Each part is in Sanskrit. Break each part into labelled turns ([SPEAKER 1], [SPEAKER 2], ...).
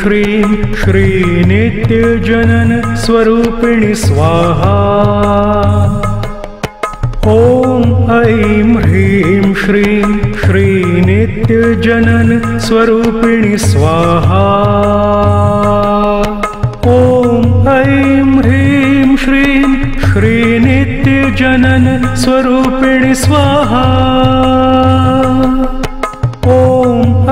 [SPEAKER 1] श्रीं श्रीनित्यजनन स्वरूपिणि स्वाहा। ॐ ऐं ह्रीं श्रीं श्रीनित्यजनन स्वरूपिणि स्वाहा। ॐ ऐं ह्रीं श्रीं श्रीनित्यजनन स्वरूपिणि स्वाहा। ॐ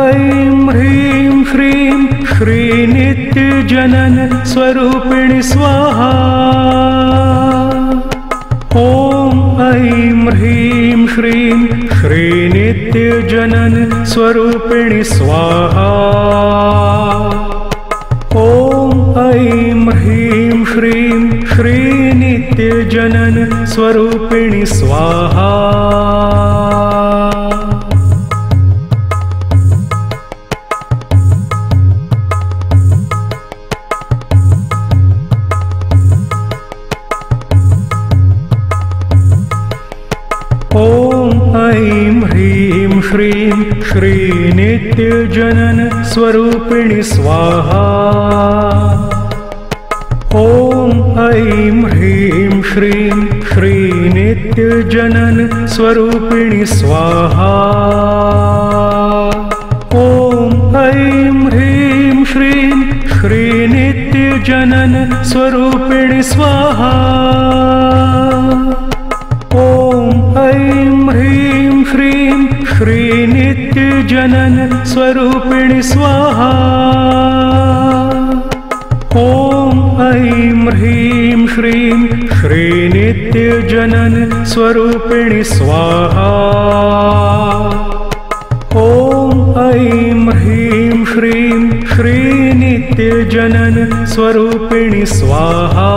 [SPEAKER 1] ऐं ह्रीं श्रीं श्रीनित्यजनन स्वरूपिणि स्वाहा। ॐ ऐं ह्रीं श्रीं श्रीनित्यजनन स्वरूपिणि स्वाहा। ॐ ऐं ह्रीं श्रीं श्रीनित्यजनन स्वरूपिणि स्वाहा। ॐ ऐं ह्रीं श्रीं श्रीनित्यजनन स्वरूपिणि स्वाहा। ॐ ऐं ह्रीं श्रीं श्रीनित्यजनन स्वरूपिणि स्वाहा। ॐ ऐं ह्रीं श्रीं श्रीनित्यजनन स्वरूपिणि स्वाहा। ॐ ऐं ह्रीं श्रीं श्रीनित्यजनन स्वरूपिणि स्वाहा। ॐ ऐं ह्रीं श्रीं श्रीनित्यजनन स्वरूपिणि स्वाहा। ॐ ऐं ह्रीं श्रीं श्रीनित्यजनन स्वरूपिणि स्वाहा।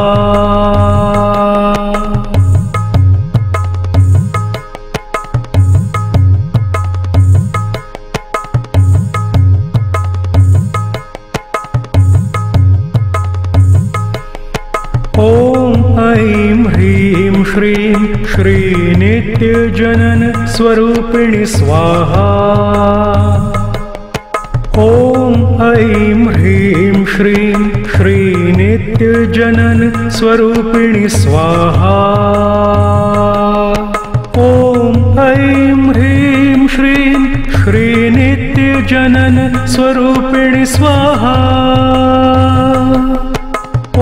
[SPEAKER 1] ॐ ऐं ह्रीं श्रीं श्रीनित्यजनन स्वरूपिणि स्वाहा। ॐ ऐं ह्रीं श्रीं श्रीनित्यजनन स्वरूपिणि स्वाहा। ॐ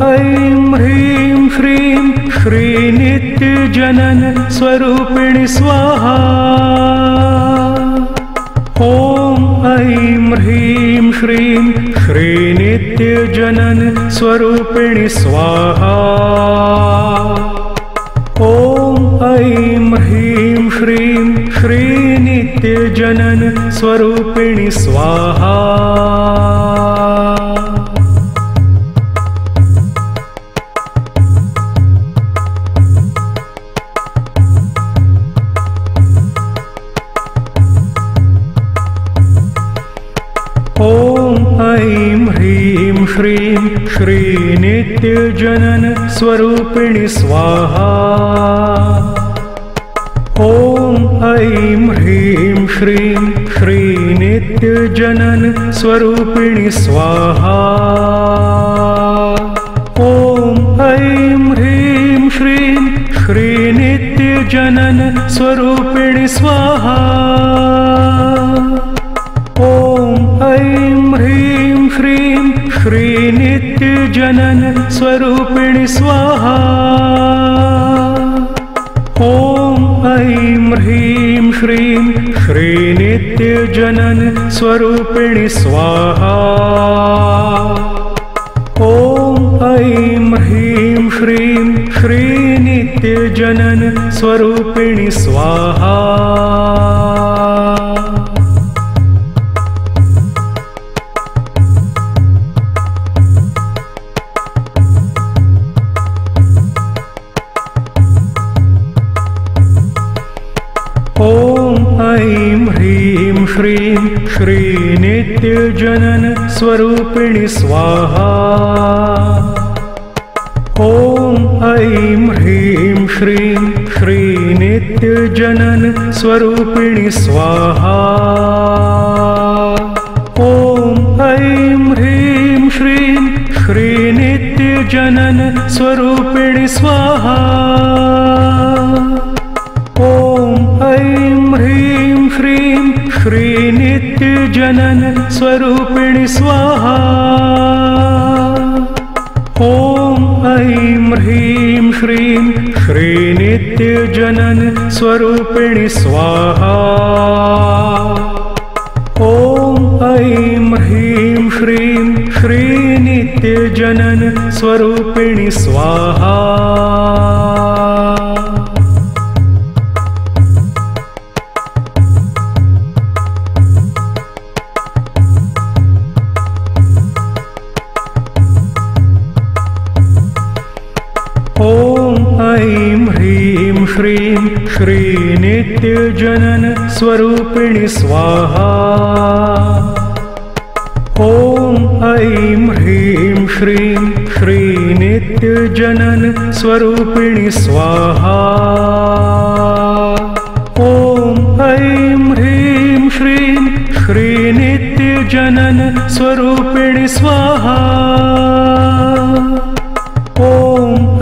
[SPEAKER 1] ऐं ह्रीं श्रीं श्रीनित्यजनन स्वरूपिणि स्वाहा। ॐ ऐं ह्रीं श्रीं श्रीनित्यजनन स्वरूपिणि स्वाहा। ॐ ऐं ह्रीं श्रीं श्रीनित्यजनन स्वरूपिणि स्वाहा। ॐ ऐं ह्रीं श्रीं श्रीनित्यजनन स्वरूपिणि स्वाहा। ॐ ऐं ह्रीं श्रीं श्रीनित्यजनन स्वरूपिणि स्वाहा। ॐ ऐं ह्रीं श्रीं श्रीनित्यजनन स्वरूपिणि स्वाहा। ॐ ऐं ह्रीं श्रीं श्रीनित्यजनन स्वरूपिणि स्वाहा। ॐ ऐं ह्रीं श्रीं श्रीनित्यजनन स्वरूपिणि स्वाहा। ॐ ऐं ह्रीं श्रीं श्रीनित्यजनन स्वरूपिणि स्वाहा। ॐ ऐं ह्रीं श्रीं श्रीनित्यजनन स्वरूपिणि स्वाहा। ॐ ऐं ह्रीं श्रीं श्रीनित्यजनन स्वरूपिणि स्वाहा। ॐ ऐं ह्रीं श्रीं श्रीनित्यजनन स्वरूपिणि स्वाहा। ॐ ऐं ह्रीं श्रीं श्रीनित्यजनन स्वरूपिणि स्वाहा। ॐ ऐं ह्रीं श्रीं श्रीनित्यजनन स्वरूपिणि स्वाहा। ॐ ऐं ह्रीं श्रीं श्रीनित्यजनन स्वरूपिणि स्वाहा। ॐ ऐं ह्रीं श्रीं श्रीनित्यजनन स्वरूपिणि स्वाहा। ॐ ऐं ह्रीं श्रीं श्रीनित्यजनन स्वरूपिणि स्वाहा। ॐ ऐं ह्रीं श्रीं श्रीनित्यजनन स्वरूपिणि स्वाहा। ॐ ऐं ह्रीं श्रीं श्रीनित्यजनन स्वरूपिणि स्वाहा। ॐ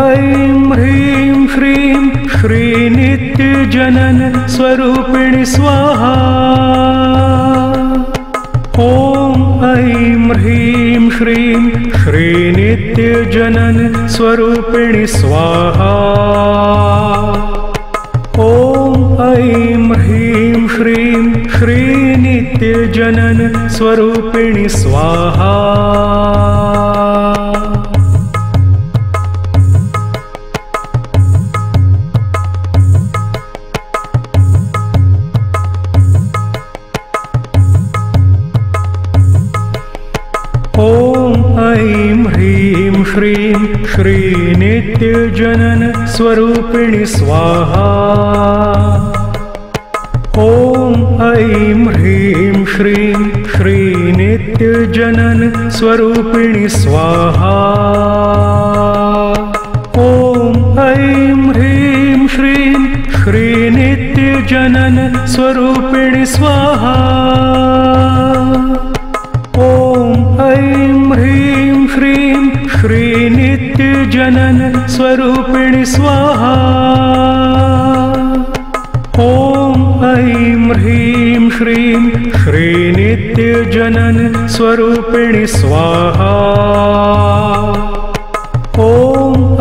[SPEAKER 1] ऐं ह्रीं श्रीं श्रीनित्यजनन स्वरूपिणि स्वाहा। ॐ ऐं ह्रीं श्रीं श्रीनित्यजनन स्वरूपिणि स्वाहा। ॐ ऐं ह्रीं श्रीं श्रीनित्यजनन स्वरूपिणि स्वाहा। ॐ ऐं ह्रीं श्रीं श्रीनित्यजनन स्वरूपिणि स्वाहा। ॐ ऐं ह्रीं श्रीं श्रीनित्यजनन स्वरूपिणि स्वाहा। ॐ ऐं ह्रीं श्रीं श्रीनित्यजनन स्वरूपिणि स्वाहा। ॐ ऐं ह्रीं श्रीं श्रीनित्यजनन स्वरूपिणि स्वाहा। ॐ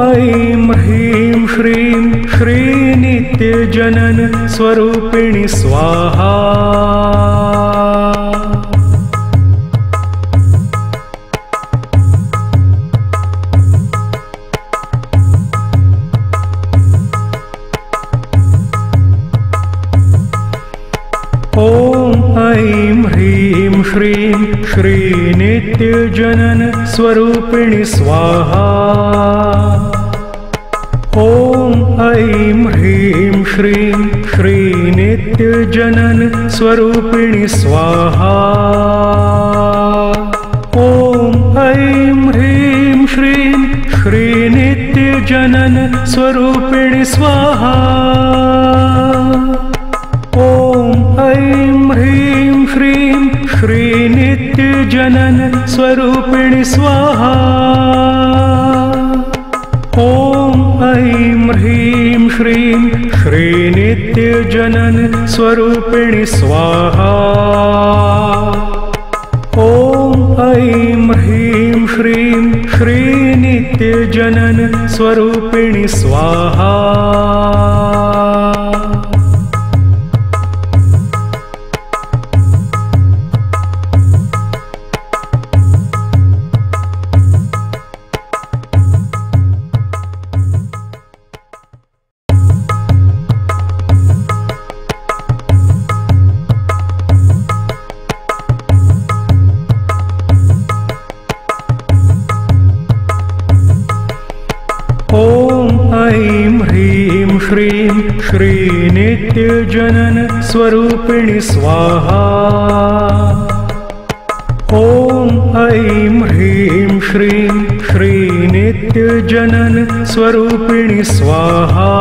[SPEAKER 1] ऐं ह्रीं श्रीं श्रीनित्यजनन स्वरूपिणि स्वाहा। ॐ ऐं ह्रीं श्रीं श्रीनित्यजनन स्वरूपिणि स्वाहा। ॐ ऐं ह्रीं श्रीं श्रीनित्यजनन स्वरूपिणि स्वाहा। ॐ ऐं ह्रीं श्रीं श्रीनित्यजनन स्वरूपिणि स्वाहा। ॐ ऐं ह्रीं श्रीं श्रीनित्यजनन स्वरूपिणि स्वाहा। ॐ ऐं ह्रीं श्रीं श्रीनित्यजनन स्वरूपिणि स्वाहा। ॐ ऐं ह्रीं श्रीं श्रीनित्यजनन स्वरूपिणि स्वाहा। ॐ ऐं ह्रीं श्रीं श्रीनित्यजनन स्वरूपिणि स्वाहा। ॐ ऐं ह्रीं श्रीं श्रीनित्यजनन स्वरूपिणि स्वाहा। ॐ ऐं ह्रीं श्रीं श्रीनित्यजनन स्वरूपिणि स्वाहा।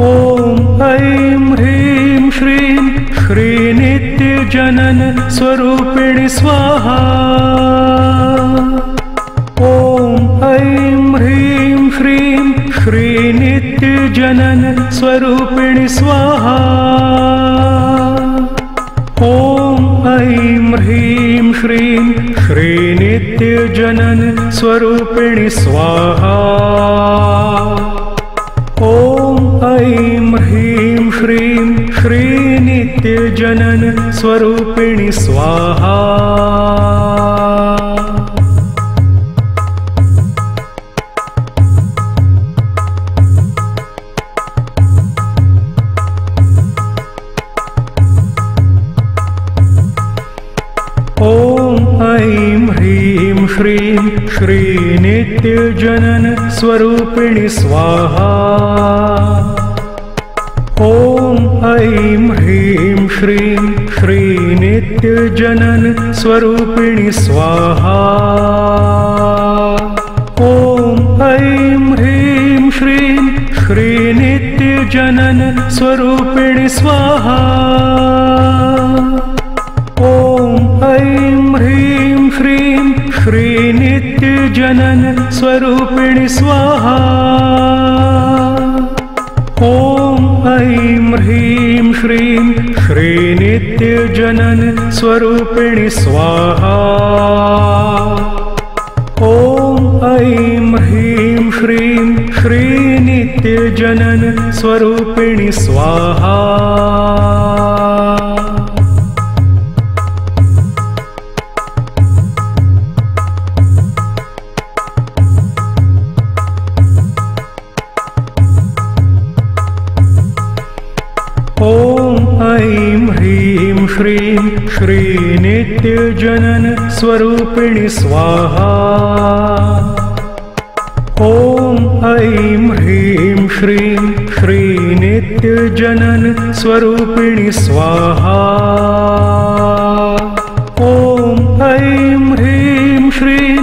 [SPEAKER 1] ॐ ऐं ह्रीं श्रीं श्रीनित्यजनन श्रीनित्यजनन स्वरूपिणि स्वाहा। ॐ ऐं ह्रीं श्रीं श्रीनित्यजनन स्वरूपिणि स्वाहा। ॐ ऐं ह्रीं श्रीं श्रीनित्यजनन स्वरूपिणि स्वाहा। ॐ ऐं ह्रीं श्रीं श्रीनित्यजनन स्वरूपिणि स्वाहा। ॐ ऐं ह्रीं श्रीं श्रीनित्यजनन स्वरूपिणि स्वाहा। ॐ ऐं ह्रीं श्रीं श्रीनित्यजनन स्वरूपिणि स्वाहा। ॐ ऐं ह्रीं श्रीं श्रीनित्यजनन स्वरूपिणि स्वाहा। ॐ ऐं ह्रीं श्रीं श्रीनित्यजनन स्वरूपिणि स्वाहा। ॐ ऐं ह्रीं श्रीं श्रीनित्यजनन स्वरूपिणि स्वाहा। ॐ ऐं ह्रीं श्रीं श्रीनित्यजनन स्वरूपिणि स्वाहा। ॐ ऐं ह्रीं श्रीं श्रीनित्यजनन स्वरूपिणि स्वाहा। ॐ ऐं ह्रीं श्रीं श्रीनित्यजनन स्वरूपिणि स्वाहा। ॐ ऐं ह्रीं श्रीं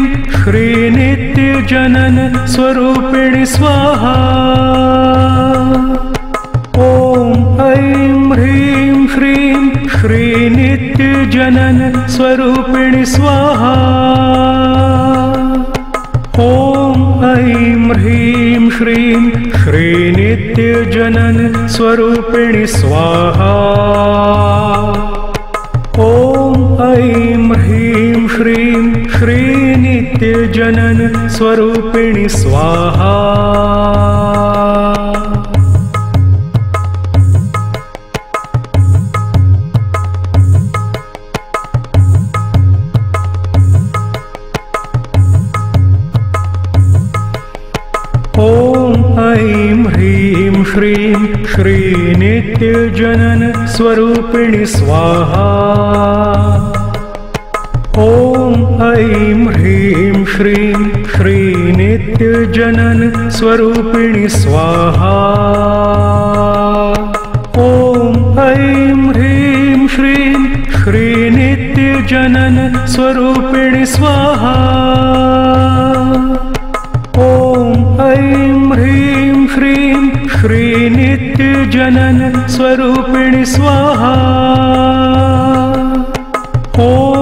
[SPEAKER 1] श्रीनित्यजनन स्वरूपिणि स्वाहा। ॐ ऐं ह्रीं श्रीं श्रीनित्यजनन स्वरूपिणि स्वाहा। ॐ ऐं ह्रीं श्रीं श्रीनित्यजनन स्वरूपिणि स्वाहा। ॐ ऐं ह्रीं श्रीं श्रीनित्यजनन स्वरूपिणि स्वाहा। ॐ ऐं ह्रीं श्रीं श्रीनित्यजनन स्वरूपिणि स्वाहा। ॐ ऐं ह्रीं श्रीं श्रीनित्यजनन स्वरूपिणि स्वाहा। ॐ ऐं ह्रीं श्रीं श्रीनित्यजनन स्वरूपिणि स्वाहा। ॐ ऐं ह्रीं श्रीं श्रीनित्यजनन स्वरूपिणि स्वाहा। ॐ